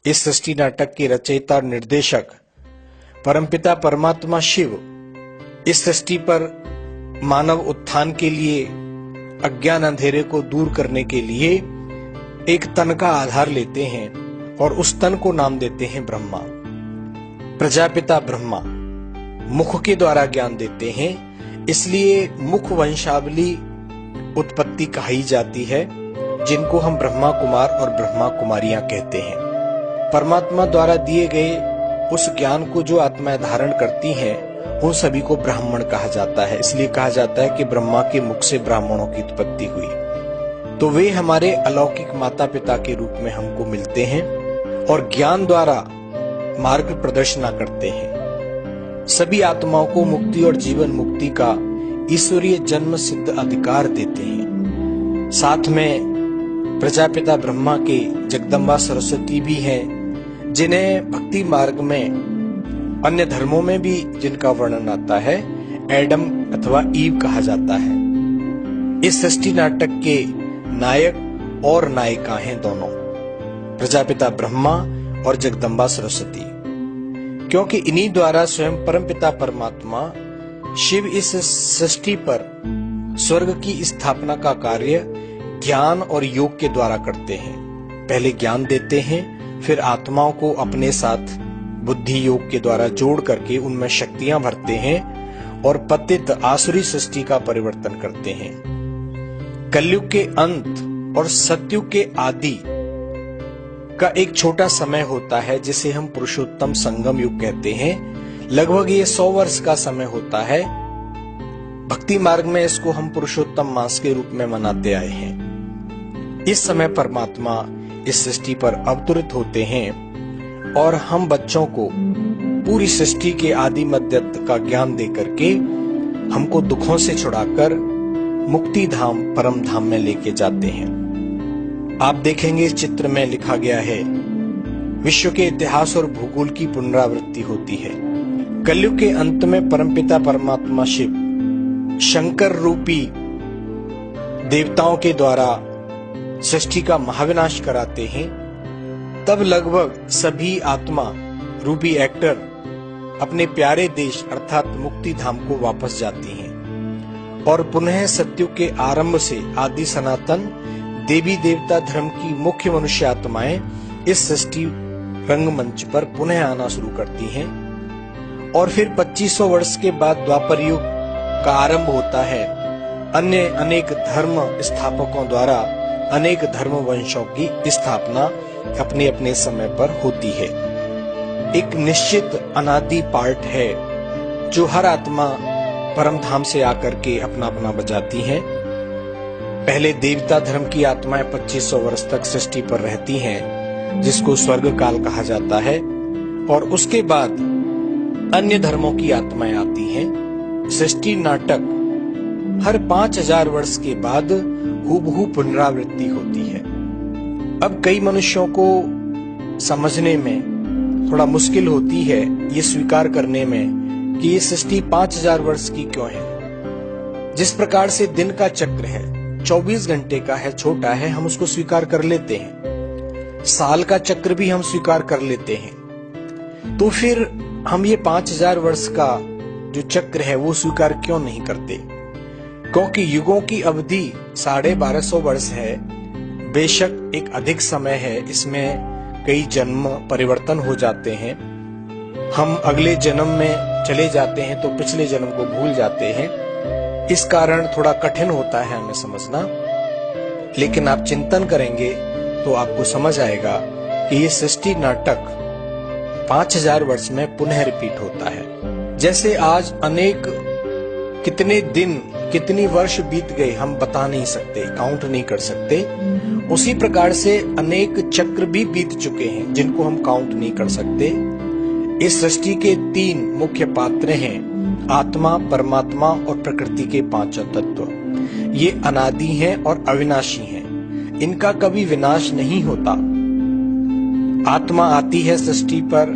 इस सृष्टि नाटक के रचयिता और निर्देशक परमपिता परमात्मा शिव इस सृष्टि पर मानव उत्थान के लिए, अज्ञान अंधेरे को दूर करने के लिए एक तन का आधार लेते हैं और उस तन को नाम देते हैं ब्रह्मा। प्रजापिता ब्रह्मा मुख के द्वारा ज्ञान देते हैं, इसलिए मुख वंशावली उत्पत्ति कही जाती है, जिनको हम ब्रह्मा कुमार और ब्रह्मा कुमारियां कहते हैं। परमात्मा द्वारा दिए गए उस ज्ञान को जो आत्माएं धारण करती हैं, उन सभी को ब्राह्मण कहा जाता है। इसलिए कहा जाता है कि ब्रह्मा के मुख से ब्राह्मणों की उत्पत्ति हुई। तो वे हमारे अलौकिक माता पिता के रूप में हमको मिलते हैं और ज्ञान द्वारा मार्ग प्रदर्शना करते हैं। सभी आत्माओं को मुक्ति और जीवन मुक्ति का ईश्वरीय जन्म सिद्ध अधिकार देते हैं। साथ में प्रजापिता ब्रह्मा के जगदम्बा सरस्वती भी हैं, जिन्हें भक्ति मार्ग में अन्य धर्मों में भी जिनका वर्णन आता है एडम अथवा ईव कहा जाता है। इस सृष्टि नाटक के नायक और नायिका हैं दोनों, प्रजापिता ब्रह्मा और जगदम्बा सरस्वती, क्योंकि इन्हीं द्वारा स्वयं परमपिता परमात्मा शिव इस सृष्टि पर स्वर्ग की स्थापना का कार्य ज्ञान और योग के द्वारा करते हैं। पहले ज्ञान देते हैं, फिर आत्माओं को अपने साथ बुद्धि योग के द्वारा जोड़ करके उनमें शक्तियां भरते हैं और पतित आसुरी सृष्टि का परिवर्तन करते हैं। कलयुग के अंत और सतयुग के आदि का एक छोटा समय होता है, जिसे हम पुरुषोत्तम संगम युग कहते हैं। लगभग ये 100 वर्ष का समय होता है। भक्ति मार्ग में इसको हम पुरुषोत्तम मास के रूप में मनाते आए हैं। इस समय परमात्मा इस सृष्टि पर अवतरित होते हैं और हम बच्चों को पूरी सृष्टि के आदि मध्य का ज्ञान दे करके हमको दुखों से छुड़ाकर मुक्ति धाम परम धाम में लेके जाते हैं। आप देखेंगे इस चित्र में लिखा गया है, विश्व के इतिहास और भूगोल की पुनरावृत्ति होती है। कलयुग के अंत में परमपिता परमात्मा शिव शंकर रूपी देवताओं के द्वारा सृष्टि का महाविनाश कराते हैं। तब लगभग सभी आत्मा रूपी एक्टर अपने प्यारे देश अर्थात मुक्ति धाम को वापस जाती हैं और पुनः सत्युग के आरंभ से आदि सनातन देवी देवता धर्म की मुख्य मनुष्य आत्माएं इस सृष्टि रंगमंच पर पुनः आना शुरू करती हैं। और फिर 2500 वर्ष के बाद द्वापर युग का आरंभ होता है। अन्य अनेक धर्म स्थापकों द्वारा अनेक धर्म वंशों की स्थापना अपने अपने समय पर होती है। एक निश्चित अनादि पार्ट है जो हर आत्मा परम धाम से आकर के अपना अपना बजाती हैं। पहले देवता धर्म की आत्माएं 2500 वर्ष तक सृष्टि पर रहती हैं, जिसको स्वर्ग काल कहा जाता है, और उसके बाद अन्य धर्मों की आत्माएं आती हैं। सृष्टि नाटक हर 5000 वर्ष के बाद हूबहू पुनरावृत्ति होती है। अब कई मनुष्यों को समझने में थोड़ा मुश्किल होती है, ये स्वीकार करने में कि ये सृष्टि 5000 वर्ष की क्यों है। जिस प्रकार से दिन का चक्र है 24 घंटे का है, छोटा है, हम उसको स्वीकार कर लेते हैं। साल का चक्र भी हम स्वीकार कर लेते हैं। तो फिर हम ये 5000 वर्ष का जो चक्र है वो स्वीकार क्यों नहीं करते? क्योंकि युगों की अवधि 1250 वर्ष है। बेशक एक अधिक समय है, इसमें कई जन्म परिवर्तन हो जाते हैं। हम अगले जन्म में चले जाते हैं तो पिछले जन्म को भूल जाते हैं। इस कारण थोड़ा कठिन होता है हमें समझना, लेकिन आप चिंतन करेंगे तो आपको समझ आएगा कि ये सृष्टि नाटक 5000 वर्ष में पुनः रिपीट होता है। जैसे आज अनेक कितने दिन कितनी वर्ष बीत गए हम बता नहीं सकते, काउंट नहीं कर सकते। उसी प्रकार से अनेक चक्र भी बीत चुके हैं जिनको हम काउंट नहीं कर सकते। इस सृष्टि के 3 मुख्य पात्र हैं, आत्मा, परमात्मा और प्रकृति के 5 तत्व। ये अनादि हैं और अविनाशी हैं, इनका कभी विनाश नहीं होता। आत्मा आती है सृष्टि पर,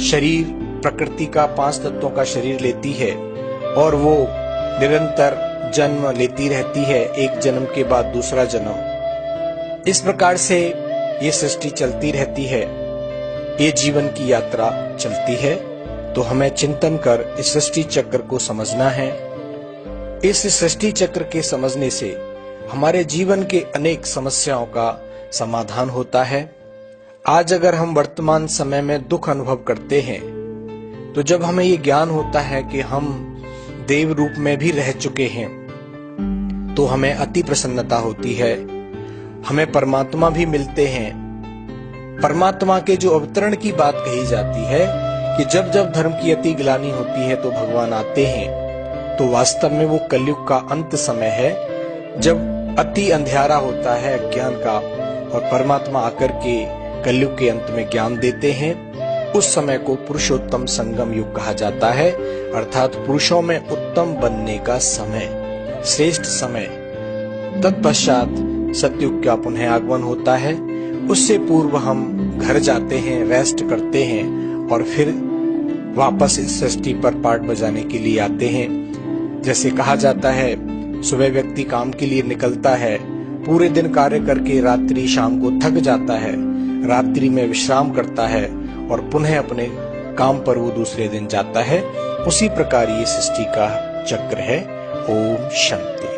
शरीर प्रकृति का 5 तत्वों का शरीर लेती है और वो निरंतर जन्म लेती रहती है, एक जन्म के बाद दूसरा जन्म। इस प्रकार से ये सृष्टि चलती रहती है ये जीवन की यात्रा चलती है, तो हमें चिंतन कर इस सृष्टि चक्र को समझना है। इस सृष्टि चक्र के समझने से हमारे जीवन के अनेक समस्याओं का समाधान होता है। आज अगर हम वर्तमान समय में दुख अनुभव करते हैं, तो जब हमें ये ज्ञान होता है कि हम देव रूप में भी रह चुके हैं, तो हमें अति प्रसन्नता होती है। हमें परमात्मा भी मिलते हैं। परमात्मा के जो अवतरण की बात कही जाती है कि जब जब धर्म की अति ग्लानि होती है तो भगवान आते हैं, तो वास्तव में वो कलयुग का अंत समय है, जब अति अंधियारा होता है अज्ञान का, और परमात्मा आकर के कलयुग के अंत में ज्ञान देते हैं। उस समय को पुरुषोत्तम संगम युग कहा जाता है, अर्थात पुरुषों में उत्तम बनने का समय, श्रेष्ठ समय। तत्पश्चात सतयुग का पुनः आगमन होता है। उससे पूर्व हम घर जाते हैं, रेस्ट करते हैं, और फिर वापस इस सृष्टि पर पार्ट बजाने के लिए आते हैं। जैसे कहा जाता है, सुबह व्यक्ति काम के लिए निकलता है, पूरे दिन कार्य करके रात्रि शाम को थक जाता है, रात्रि में विश्राम करता है और पुनः अपने काम पर वो दूसरे दिन जाता है। उसी प्रकार ये सृष्टि का चक्र है। ओम शांति।